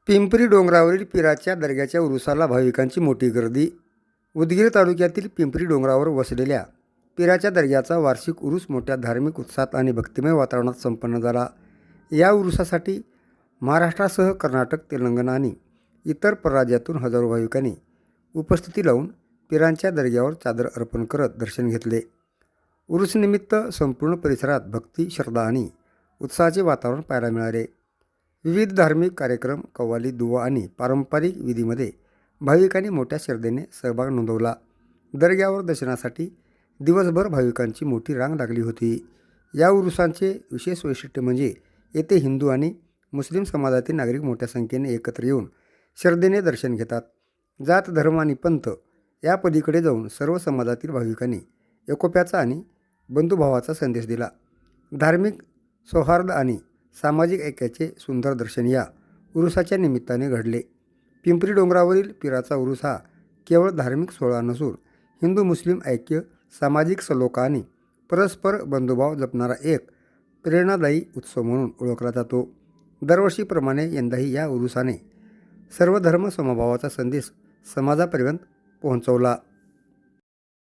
पिंपरी डोंगरावरील पीराच्या दर्ग्याच्या उरुसाला भाविकांची मोठी गर्दी. उदगीर तालुक्यातील पिंपरी डोंगरावर वसलेल्या पीराच्या दर्ग्याचा वार्षिक उरूस मोठ्या धार्मिक उत्साहात आणि भक्तिमय वातावरणात संपन्न झाला. या उरुसासाठी महाराष्ट्रासह कर्नाटक, तेलंगणा आणि इतर परराज्यातून हजारो भाविकांनी उपस्थिती लावून पीरांच्या दर्ग्यावर चादर अर्पण करत दर्शन घेतले. उरूसनिमित्त संपूर्ण परिसरात भक्ती, श्रद्धा आणि उत्साहाचे वातावरण पाहायला मिळाले. विविध धार्मिक कार्यक्रम, कव्वाली, दुवा आणि पारंपरिक विधीमध्ये भाविकांनी मोठ्या श्रद्धेने सहभाग नोंदवला. दर्ग्यावर दर्शनासाठी दिवसभर भाविकांची मोठी रांग लागली होती. या उरुसांचे विशेष वैशिष्ट्य म्हणजे येथे हिंदू आणि मुस्लिम समाजातील नागरिक मोठ्या संख्येने एकत्र येऊन श्रद्धेने दर्शन घेतात. जात, धर्म आणि पंथ या पलीकडे जाऊन सर्व समाजातील भाविकांनी एकोप्याचा आणि बंधुभावाचा संदेश दिला. धार्मिक सौहार्द आणि सामाजिक ऐक्याचे सुंदर दर्शन या उरुसाच्या निमित्ताने घडले. पिंपरी डोंगरावरील पीराचा उरूस हा केवळ धार्मिक सोहळा नसून हिंदू मुस्लिम ऐक्य, सामाजिक सलोखा आणि परस्पर बंधुभाव जपणारा एक प्रेरणादायी उत्सव म्हणून ओळखला जातो. दरवर्षीप्रमाणे यंदाही या उरुसाने सर्व धर्म समभावाचा संदेश समाजापर्यंत पोहोचवला.